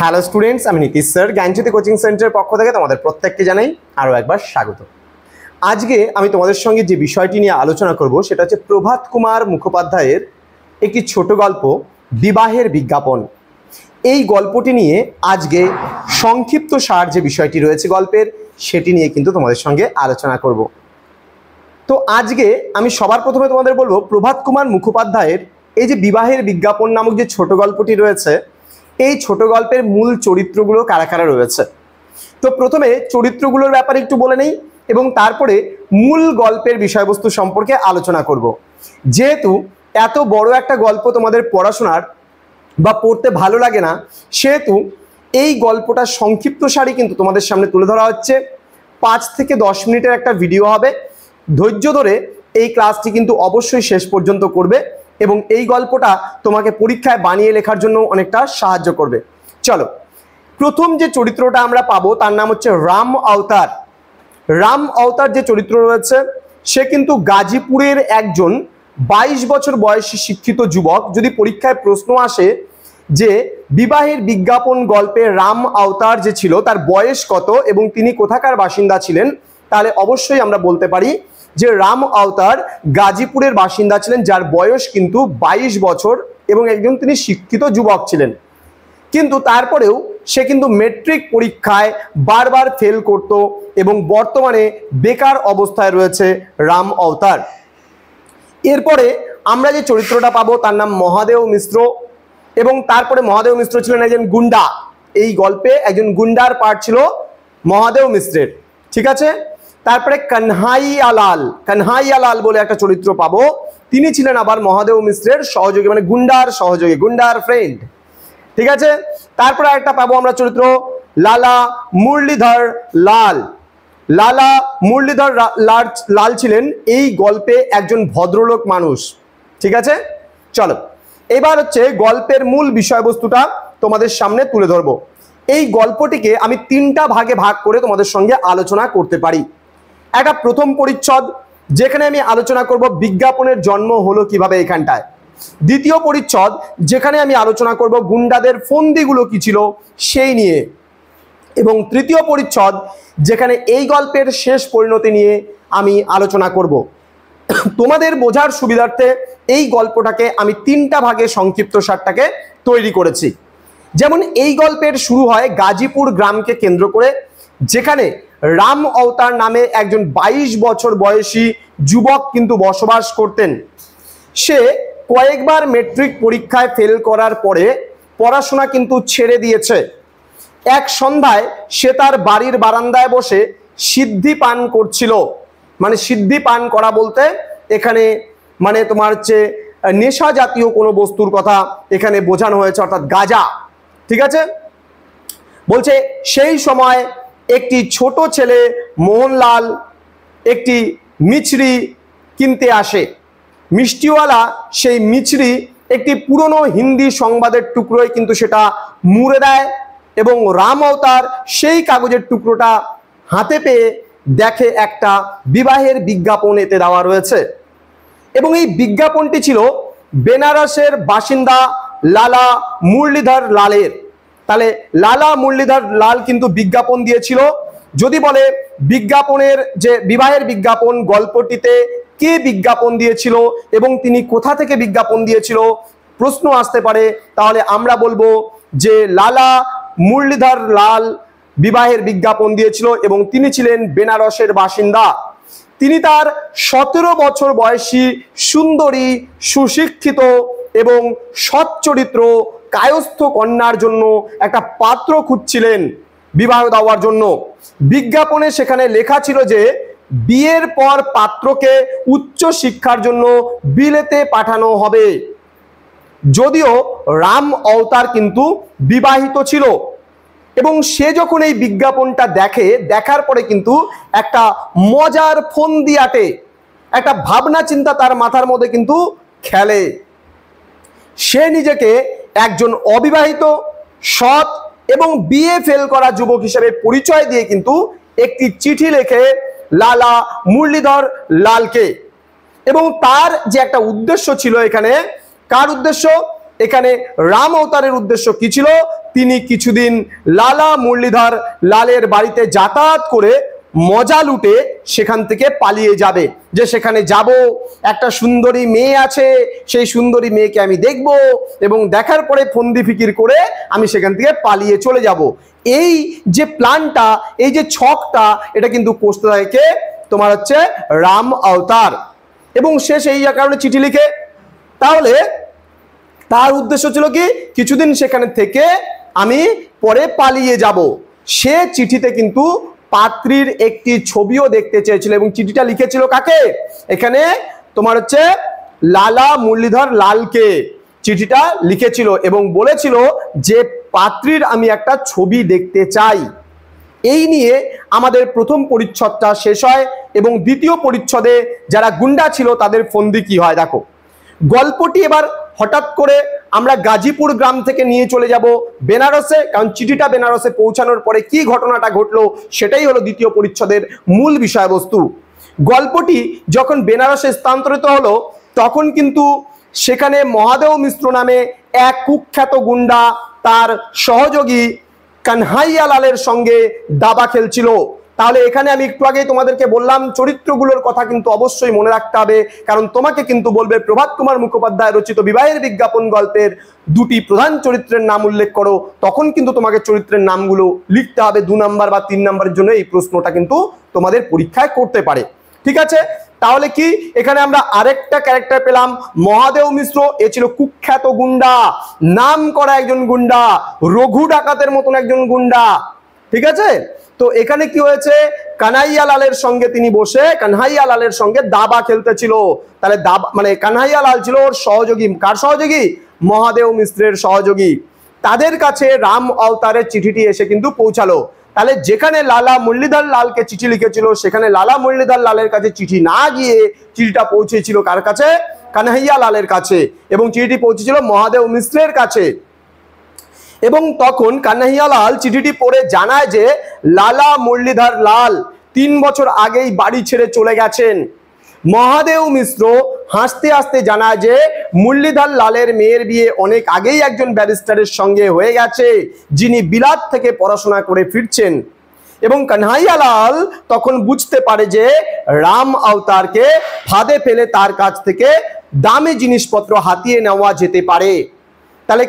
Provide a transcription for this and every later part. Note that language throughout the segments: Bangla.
হ্যালো স্টুডেন্টস, আমি নীতিশ স্যার জ্ঞানজ্যোতি কোচিং সেন্টারের পক্ষ থেকে তোমাদের প্রত্যেককে জানাই আরও একবার স্বাগত। আজকে আমি তোমাদের সঙ্গে যে বিষয়টি নিয়ে আলোচনা করব সেটা হচ্ছে প্রভাত কুমার মুখোপাধ্যায়ের একটি ছোট গল্প বিবাহের বিজ্ঞাপন। এই গল্পটি নিয়ে আজকে সংক্ষিপ্ত সার যে বিষয়টি রয়েছে গল্পের সেটি নিয়ে কিন্তু তোমাদের সঙ্গে আলোচনা করব। তো আজকে আমি সবার প্রথমে তোমাদের বলবো প্রভাত কুমার মুখোপাধ্যায়ের এই যে বিবাহের বিজ্ঞাপন নামক যে ছোট গল্পটি রয়েছে, এই ছোট গল্পের মূল চরিত্রগুলো কারা কারা রয়েছে। তো প্রথমে চরিত্রগুলোর ব্যাপারে একটু বলে নেই এবং তারপরে মূল গল্পের বিষয়বস্তু সম্পর্কে আলোচনা করব। যেহেতু এত বড় একটা গল্প তোমাদের পড়াশোনার বা পড়তে ভালো লাগে না, সেহেতু এই গল্পটা সংক্ষিপ্ত সারি কিন্তু তোমাদের সামনে তুলে ধরা হচ্ছে। 5 থেকে 10 মিনিটের একটা ভিডিও হবে। ধৈর্য ধরে এই ক্লাসটি কিন্তু অবশ্যই শেষ পর্যন্ত করবে এবং এই গল্পটা তোমাকে পরীক্ষায় বানিয়ে লেখার জন্য অনেকটা সাহায্য করবে। চলো, প্রথম যে চরিত্রটা আমরা পাবো তার নাম হচ্ছে রাম অবতার। রাম অবতার যে চরিত্র রয়েছে সে কিন্তু গাজীপুরের একজন 22 বছর বয়সী শিক্ষিত যুবক। যদি পরীক্ষায় প্রশ্ন আসে যে বিবাহের বিজ্ঞাপন গল্পে রাম অবতার যে ছিল তার বয়স কত এবং তিনি কোথাকার বাসিন্দা ছিলেন, তাহলে অবশ্যই আমরা বলতে পারি যে রাম অবতার গাজীপুরের বাসিন্দা ছিলেন, যার বয়স কিন্তু 22 বছর এবং একজন তিনি শিক্ষিত যুবক ছিলেন। কিন্তু তারপরেও সে কিন্তু মেট্রিক পরীক্ষায় বারবার ফেল করত এবং বর্তমানে বেকার অবস্থায় রয়েছে রাম অবতার। এরপরে আমরা যে চরিত্রটা পাবো তার নাম মহাদেব মিশ্র এবং তারপরে মহাদেব মিশ্র ছিলেন একজন গুন্ডা। এই গল্পে একজন গুন্ডার পার্ট ছিল মহাদেব মিশ্রের, ঠিক আছে। তারপরে কানহাইয়া লাল বলে একটা চরিত্র পাবো, তিনি ছিলেন আবার মহাদেব মিশ্রের সহযোগী, মানে গুন্ডার সহযোগী, গুন্ডার ফ্রেন্ড, ঠিক আছে। তারপরে একটা পাবো আমরা চরিত্র লালা মুরলীধর লাল। লালা মুরলীধর লাল ছিলেন এই গল্পে একজন ভদ্রলোক মানুষ, ঠিক আছে। চলো, এবার হচ্ছে গল্পের মূল বিষয়বস্তুটা তোমাদের সামনে তুলে ধরবো। এই গল্পটিকে আমি 3টা ভাগে ভাগ করে তোমাদের সঙ্গে আলোচনা করতে পারি। একটা প্রথম পরিচ্ছদ যেখানে আমি আলোচনা করব বিজ্ঞাপনের জন্ম হলো কিভাবে এখানটায়। দ্বিতীয় পরিচ্ছদ যেখানে আমি আলোচনা করব গুন্ডাদের ফন্দিগুলো কি ছিল সেই নিয়ে। এবং তৃতীয় পরিচ্ছদ যেখানে এই গল্পের শেষ পরিণতি নিয়ে আমি আলোচনা করব। তোমাদের বোঝার সুবিধার্থে এই গল্পটাকে আমি 3টা ভাগে সংক্ষিপ্ত সারটাকে তৈরি করেছি। যেমন এই গল্পের শুরু হয় গাজীপুর গ্রামকে কেন্দ্র করে, যেখানে রাম অবতার নামে একজন 22 বছর বয়সী যুবক কিন্তু বসবাস করতেন। সে কয়েকবার মেট্রিক পরীক্ষায় ফেল করার পরে পড়াশোনা কিন্তু ছেড়ে দিয়েছে। এক সন্ধ্যায় সে তার বাড়ির বারান্দায় বসে সিদ্ধি পান করছিল। মানে সিদ্ধি পান করা বলতে এখানে মানে তোমার হচ্ছে নেশা জাতীয় কোনো বস্তুর কথা এখানে বোঝানো হয়েছে, অর্থাৎ গাঁজা, ঠিক আছে। বলছে সেই সময় একটি ছোট ছেলে মোহনলাল একটি মিছরি কিনতে আসে। মিষ্টিওয়ালা সেই মিছরি একটি পুরনো হিন্দি সংবাদের টুকরোয় কিন্তু সেটা মুড়ে দেয় এবং রাম অবতার সেই কাগজের টুকরোটা হাতে পেয়ে দেখে একটা বিবাহের বিজ্ঞাপন এতে দেওয়া রয়েছে এবং এই বিজ্ঞাপনটি ছিল বেনারসের বাসিন্দা লালা মুরলীধর লালের। তাহলে লালা মুরলীধর লাল কিন্তু বিজ্ঞাপন দিয়েছিল। যদি বলে বিজ্ঞাপনের যে বিবাহের বিজ্ঞাপন গল্পটিতে কে বিজ্ঞাপন দিয়েছিল এবং তিনি কোথা থেকে বিজ্ঞাপন দিয়েছিল প্রশ্ন আসতে পারে, তাহলে আমরা বলবো যে লালা মুরলীধর লাল বিবাহের বিজ্ঞাপন দিয়েছিল এবং তিনি ছিলেন বেনারসের বাসিন্দা। তিনি তার 17 বছর বয়সী সুন্দরী সুশিক্ষিত এবং সৎ চরিত্র কায়স্থ কন্যার জন্য একটা পাত্র খুঁজছিলেন বিবাহ দেওয়ার জন্য। বিজ্ঞাপনে সেখানে লেখা ছিল যে বিয়ের পর পাত্রকে উচ্চ শিক্ষার জন্য বিলেতে পাঠানো হবে। যদিও রাম অবতার কিন্তু বিবাহিত ছিল এবং সে যখন এই বিজ্ঞাপনটা দেখে, দেখার পরে কিন্তু একটা মজার ফন্দি আটে, একটা ভাবনা চিন্তা তার মাথার মধ্যে কিন্তু খেলে। সে নিজেকে একজন অবিবাহিত সৎ এবং বিয়ে ফেল করা যুবক হিসেবে পরিচয় দিয়ে কিন্তু একটি চিঠি লেখে লালা মুরলীধর লালকে এবং তার যে একটা উদ্দেশ্য ছিল এখানে, কার উদ্দেশ্য, এখানে রাম অবতারের উদ্দেশ্য কি ছিল? তিনি কিছুদিন লালা মুরলীধর লালের বাড়িতে যাতায়াত করে মজা লুটে সেখান থেকে পালিয়ে যাবে, যে সেখানে যাব, একটা সুন্দরী মেয়ে আছে, সেই সুন্দরী মেয়েকে আমি দেখব এবং দেখার পরে ফন্দি ফিকির করে আমি সেখান থেকে পালিয়ে চলে যাব। এই যে প্ল্যানটা, এই যে ছকটা, এটা কিন্তু কষতে থাকে তোমার হচ্ছে রাম অবতার, এবং সে সেই কারণে চিঠি লিখে। তাহলে তার উদ্দেশ্য ছিল কি, কিছুদিন সেখানে থেকে আমি পরে পালিয়ে যাব। সে চিঠিতে কিন্তু পাত্রীর একটি ছবিও দেখতে চেয়েছিল এবং চিঠিটা লিখেছিল কাকে? এখানে তোমার হচ্ছে লালা মুরলীধর লালকে চিঠিটা লিখেছিল এবং বলেছিল যে পাত্রীর আমি একটা ছবি দেখতে চাই। এই নিয়ে আমাদের প্রথম পরিচ্ছদটা শেষ হয় এবং দ্বিতীয় পরিচ্ছদে যারা গুন্ডা ছিল তাদের ফন্দি কি হয় দেখো। গল্পটি এবার হঠাৎ করে আমরা গাজীপুর গ্রাম থেকে নিয়ে চলে যাব বেনারসে, কারণ চিঠিটা বেনারসে পৌঁছানোর পরে কি ঘটনাটা ঘটলো সেটাই হলো দ্বিতীয় পরিচ্ছদের মূল বিষয়বস্তু। গল্পটি যখন বেনারসে স্থানান্তরিত হলো তখন কিন্তু সেখানে মহাদেব মিশ্র নামে এক কুখ্যাত গুন্ডা তার সহযোগী কানহাইয়া লালের সঙ্গে দাবা খেলছিল। তাহলে এখানে আমি একটু আগে তোমাদেরকে বললাম চরিত্রগুলোর কথা কিন্তু অবশ্যই মনে রাখতে হবে, কারণ তোমাকে কিন্তু বলবে প্রভাত কুমার মুখোপাধ্যায় রচিত বিবাহের বিজ্ঞাপন গল্পের দুটি প্রধান চরিত্রের নাম উল্লেখ করো, তখন কিন্তু তোমাকে চরিত্রের নামগুলো লিখতে হবে। 2 নাম্বার বা 3 নাম্বারের জন্য এই প্রশ্নটা কিন্তু তোমাদের পরীক্ষায় করতে পারে। ঠিক আছে, তাহলে কি এখানে আমরা আরেকটা ক্যারেক্টার পেলাম, মহাদেব মিশ্র। এ ছিল কুখ্যাত গুন্ডা, নাম করা একজন গুন্ডা, রঘু ডাকাতের মতন একজন গুন্ডা। ঠিক আছে, তো এখানে কি হয়েছে, কানহাইয়া লালের সঙ্গে তিনি বসে কানহাইয়া লালের সঙ্গে দাবা খেলতেছিল। তাহলে দাবা মানে কানহাইয়া লাল ছিল ওর সহযোগী। কার সহযোগী? মহাদেব মিশ্রের সহযোগী। তাদের কাছে রাম অবতারের চিঠিটি এসে কিন্তু পৌঁছালো। তাহলে যেখানে লালা মুরলীধর লালকে চিঠি লিখেছিল সেখানে লালা মুরলীধর লালের কাছে চিঠি না গিয়ে চিঠিটা পৌঁছেছিল কার কাছে? কানহাইয়া লালের কাছে, এবং চিঠিটি পৌঁছেছিল মহাদেব মিশ্রের কাছে। এবং তখন কানহাইয়া লাল চিঠিটি পড়ে জানায় যে লালা মুরলীধর লাল 3 বছর আগেই বাড়ি ছেড়ে চলে গেছেন। মহাদেব মিশ্র হাসতে হাসতে জানায় যে মুরলীধর লালের মেয়ের বিয়ে অনেক আগেই একজন ব্যারিস্টারের সঙ্গে হয়ে গেছে, যিনি বিলাত থেকে পড়াশোনা করে ফিরছেন। এবং কানহাইয়া লাল তখন বুঝতে পারে যে রাম অবতারকে ফাঁদে ফেলে তার কাছ থেকে দামি জিনিসপত্র হাতিয়ে নেওয়া যেতে পারে। তাহলে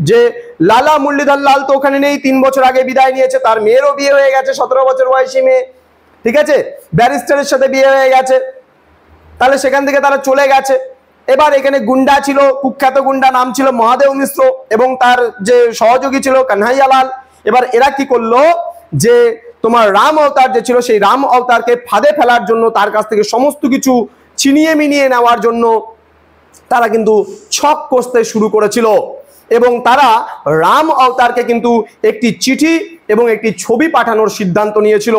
যে লালা মুরলীধর লাল তো ওখানে নেই, 3 বছর আগে বিদায় নিয়েছে, তার মেয়েরও বিয়ে হয়ে গেছে, 17 বছর বয়সী মেয়ে। ঠিক আছে, ব্যারিস্টারের সাথে বিয়ে হয়ে গেছে, তাহলে সেখান থেকে তারা চলে গেছে। এবার এখানে গুন্ডা ছিল, কুখ্যাত গুন্ডা, নাম ছিল মহাদেব মিশ্র, এবং তার যে সহযোগী ছিল কানহাইয়া লাল। এবার এরা কি করলো, যে তোমার রাম অবতার যে ছিল সেই রাম অবতারকে ফাঁদে ফেলার জন্য, তার কাছ থেকে সমস্ত কিছু ছিনিয়ে মিনিয়ে নেওয়ার জন্য তারা কিন্তু ছক কষতে শুরু করেছিল। এবং তারা রাম অবতারকে কিন্তু একটি চিঠি এবং একটি ছবি পাঠানোর সিদ্ধান্ত নিয়েছিল।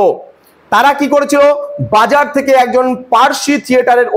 তারা কি করেছিল, বাজার থেকে একজন পার্সি থিয়েটারের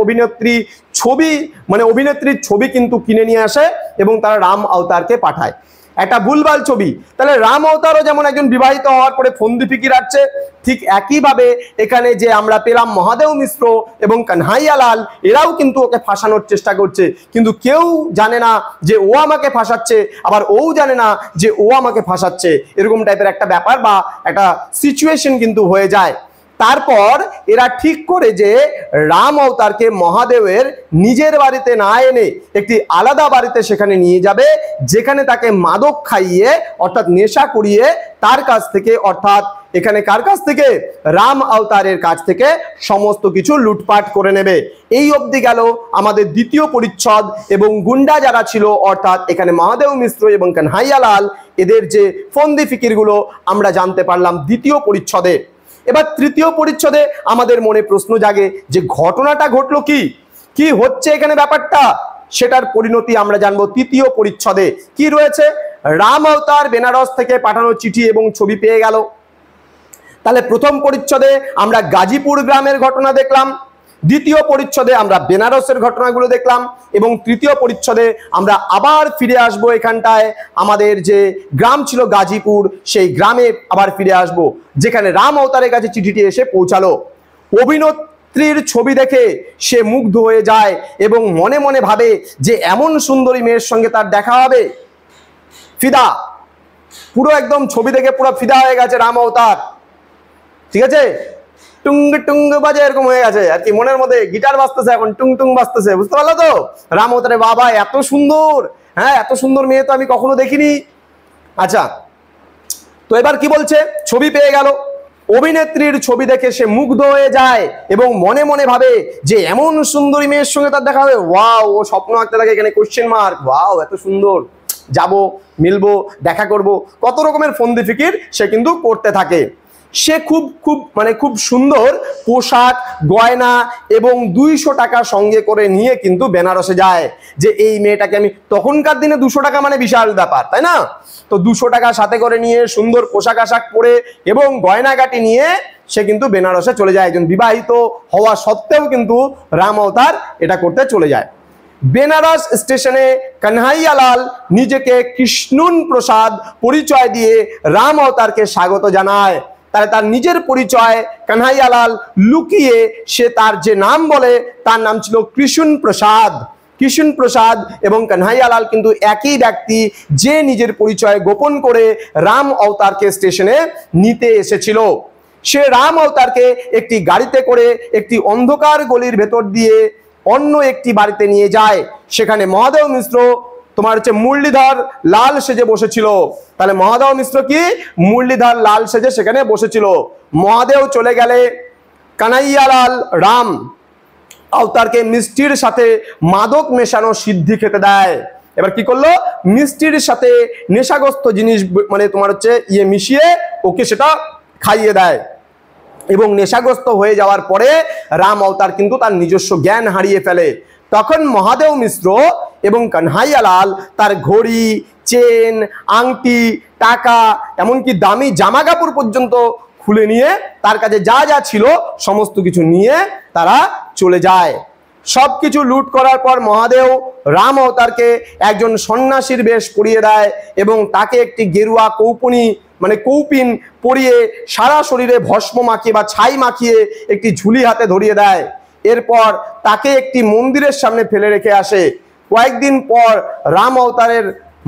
অভিনেত্রীর ছবি কিন্তু কিনে নিয়ে আসে এবং তারা রাম অবতারকে পাঠায়। একটা ভুলভাল ছবি। তাহলে রাম অবতারও যেমন একজন বিবাহিত হওয়ার পরে ফন্দি ফিকির আছে, ঠিক একইভাবে এখানে যে আমরা পেলাম মহাদেব মিশ্র এবং কানহাইয়া লাল, এরাও কিন্তু ওকে ফাঁসানোর চেষ্টা করছে, কিন্তু কেউ জানে না যে ও আমাকে ফাঁসাচ্ছে, আবার ও জানে না যে ও আমাকে ফাঁসাচ্ছে। এরকম টাইপের একটা ব্যাপার বা একটা সিচুয়েশন কিন্তু হয়ে যায়। তারপর এরা ঠিক করে যে রাম অবতারকে মহাদেবের নিজের বাড়িতে না এনে একটি আলাদা বাড়িতে সেখানে নিয়ে যাবে, যেখানে তাকে মাদক খাইয়ে অর্থাৎ নেশা করিয়ে তার কাছ থেকে, অর্থাৎ এখানে কার কাছ থেকে? রাম অবতারের কাছ থেকে সমস্ত কিছু লুটপাট করে নেবে। এই অবধি গেল আমাদের দ্বিতীয় পরিচ্ছদ, এবং গুন্ডা যারা ছিল অর্থাৎ এখানে মহাদেব মিশ্র এবং কানহাইয়া লাল, এদের যে ফন্দি ফিকিরগুলো আমরা জানতে পারলাম দ্বিতীয় পরিচ্ছদে। এবার তৃতীয় পরিচ্ছদে আমাদের মনে প্রশ্ন জাগে যে ঘটনাটা ঘটলো কি হচ্ছে এখানে ব্যাপারটা, সেটার পরিণতি আমরা জানবো তৃতীয় পরিচ্ছদে। কি রয়েছে, রাম অবতার বেনারস থেকে পাঠানো চিঠি এবং ছবি পেয়ে গেল। তাহলে প্রথম পরিচ্ছদে আমরা গাজীপুর গ্রামের ঘটনা দেখলাম, দ্বিতীয় পরিচ্ছদে আমরা বেনারসের ঘটনাগুলো দেখলাম, এবং তৃতীয় পরিচ্ছদে আমরা আবার ফিরে আসবো এখানটায় আমাদের যে গ্রাম ছিল গাজীপুর, সেই গ্রামে আবার ফিরে আসবো যেখানে রাম অবতারের কাছে চিঠিটি এসে পৌঁছালো। স্ত্রীর ছবি দেখে সে মুগ্ধ হয়ে যায় এবং মনে মনে ভাবে যে এমন সুন্দরী মেয়ের সঙ্গে তার দেখা হবে। ফিদা, পুরো একদম ছবি দেখে পুরো ফিদা হয়ে গেছে রাম অবতার, ঠিক আছে? টুঙ্গ টুঙ্গ বাজে এরকম হয়ে গেছে আর কি, মনের মধ্যে গিটার বাজতেছে, এখন টুং টুং বাজতেছে, বুঝতে পারলো তো? রাম অবতারে বাবা এত সুন্দর, হ্যাঁ এত সুন্দর মেয়ে তো আমি কখনো দেখিনি। আচ্ছা, তো এবার কি বলছে, ছবি পেয়ে গেল, অভিনেত্রীর ছবি দেখে সে মুগ্ধ হয়ে যায় এবং মনে মনে ভাবে যে এমন সুন্দরী মেয়ের সঙ্গে তার দেখা হবে। ওয়াও, ও স্বপ্ন আঁকতে লাগে, এখানে কোশ্চেন মার্ক, ওয়াও এত সুন্দর, যাব, মিলবো, দেখা করব, কত রকমের ফন্দি ফিকির সে কিন্তু করতে থাকে। সে খুব সুন্দর পোশাক, গয়না এবং 200 টাকা সঙ্গে করে নিয়ে কিন্তু বেনারসে যায়, যে এই মেয়েটাকে আমি, তখনকার দিনে 200 টাকা মানে বিশাল ব্যাপার, তাই না? তো 200 টাকা সাথে করে নিয়ে সুন্দর পোশাক আশাক পরে এবং গয়নাগাটি নিয়ে সে কিন্তু বেনারসে চলে যায়। একজন বিবাহিত হওয়া সত্ত্বেও কিন্তু রাম অবতার এটা করতে চলে যায়। বেনারস স্টেশনে কানহাইয়ালাল নিজেকে কৃষ্ণুন প্রসাদ পরিচয় দিয়ে রাম অবতারকে স্বাগত জানায়। তাহলে তার নিজের পরিচয় কানহাইয়ালাল লুকিয়ে সে তার যে নাম বলে তার নাম ছিল কৃষ্ণ প্রসাদ। কৃষ্ণ প্রসাদ এবং কানহাইয়ালাল কিন্তু একই ব্যক্তি, যে নিজের পরিচয় গোপন করে রাম অবতারকে স্টেশনে নিতে এসেছিল। সে রাম অবতারকে একটি গাড়িতে করে একটি অন্ধকার গলির ভেতর দিয়ে অন্য একটি বাড়িতে নিয়ে যায়। সেখানে মহাদেব মিশ্র তোমার হচ্ছে মুরলীধর লাল সেজে বসেছিল। তাহলে মহাদেব মিশ্র কি মুরলীধর লাল সেজে সেখানে বসেছিল। মহাদেব চলে গেলে কানাইয়ালাল রাম অবতারকে মিষ্টির সাথে মাদক মেশানো সিদ্ধি খেতে দেয়। এবার কি করলো, মিষ্টির সাথে নেশাগ্রস্ত জিনিস মানে তোমার হচ্ছে মিশিয়ে ওকে সেটা খাইয়ে দেয় এবং নেশাগ্রস্ত হয়ে যাওয়ার পরে রাম অবতার কিন্তু তার নিজস্ব জ্ঞান হারিয়ে ফেলে। তখন মহাদেব মিশ্র এবং কানহাইয়ালাল তার ঘড়ি, চেন, আংটি, টাকা, এমনকি দামি জামা কাপড় পর্যন্ত খুলে নিয়ে তার কাছে যা যা ছিল সমস্ত কিছু নিয়ে তারা চলে যায়। সবকিছু লুট করার পর মহাদেব রাম অবতারকে একজন সন্ন্যাসীর বেশ পরিয়ে দেয় এবং তাকে একটি গেরুয়া কৌপিন পরিয়ে সারা শরীরে ভস্ম মাখিয়ে বা ছাই মাখিয়ে একটি ঝুলি হাতে ধরিয়ে দেয়। এরপর তাকে একটি মন্দিরের সামনে ফেলে রেখে আসে। কয়েকদিন পর রাম অবতারের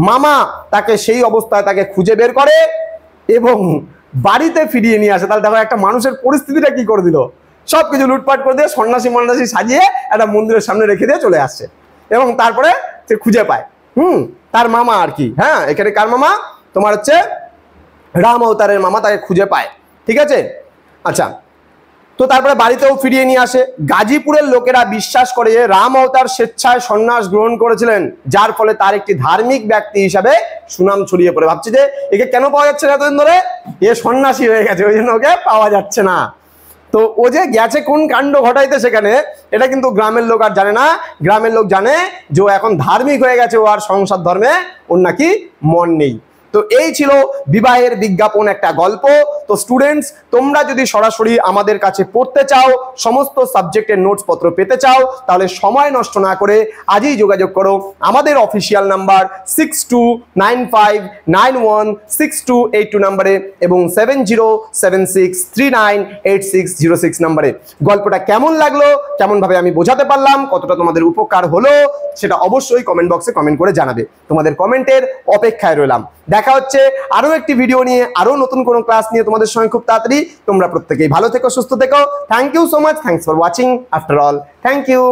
মামা তাকে সেই অবস্থায় তাকে খুঁজে বের করে এবং বাড়িতে ফিরিয়ে নিয়ে আসে। তাহলে দেখো একটা মানুষের পরিস্থিতিটা কি করে দিল, সবকিছু লুটপাট করে দিয়ে সন্ন্যাসী সাজিয়ে একটা মন্দিরের সামনে রেখে দিয়ে চলে আসছে এবং তারপরে সে খুঁজে পায় তার মামা আর কি। হ্যাঁ, এখানে কার মামা, তোমার হচ্ছে রাম অবতারের মামা তাকে খুঁজে পায়, ঠিক আছে? আচ্ছা, তো তারপরে বাড়িতেও ফিরিয়ে নিয়ে আসে। গাজীপুরের লোকেরা বিশ্বাস করে যে রাম অবতার স্বেচ্ছায় সন্ন্যাস গ্রহণ করেছিলেন, যার ফলে তার একটি ধার্মিক ব্যক্তি হিসাবে সুনাম ছড়িয়ে পড়ে। ভাবছি যে একে কেন পাওয়া যাচ্ছে না এতদিন ধরে, এ সন্ন্যাসী হয়ে গেছে, ওই জন্য ওকে পাওয়া যাচ্ছে না। তো ও যে গেছে কোন কাণ্ড ঘটাইতে সেখানে, এটা কিন্তু গ্রামের লোক আর জানে না। গ্রামের লোক জানে যে ও এখন ধার্মিক হয়ে গেছে, ও আর সংসার ধর্মে ওর নাকি মন নেই। তো এই ছিল বিবাহের বিজ্ঞাপন একটা গল্প। তো স্টুডেন্টস, তোমরা যদি সরাসরি আমাদের কাছে পড়তে চাও, সমস্ত সাবজেক্টের নোটস পত্র পেতে চাও, তাহলে সময় নষ্ট না করে আজই যোগাযোগ করো আমাদের অফিসিয়াল নাম্বার 6295916282 নাম্বারে এবং 7076398606 নাম্বারে। গল্পটা কেমন লাগলো, কেমনভাবে আমি বোঝাতে পারলাম, কতটা তোমাদের উপকার হলো, সেটা অবশ্যই কমেন্ট বক্সে কমেন্ট করে জানাবে। তোমাদের কমেন্টের অপেক্ষায় রইলাম। দেখা হচ্ছে আরো একটি ভিডিও নিয়ে, আরো নতুন কোনো ক্লাস নিয়ে তোমাদের সঙ্গে খুব তাড়াতাড়ি। তোমরা প্রত্যেকেই ভালো থেকো, সুস্থ থেকো। Thank you so much, thanks for watching after all, thank you.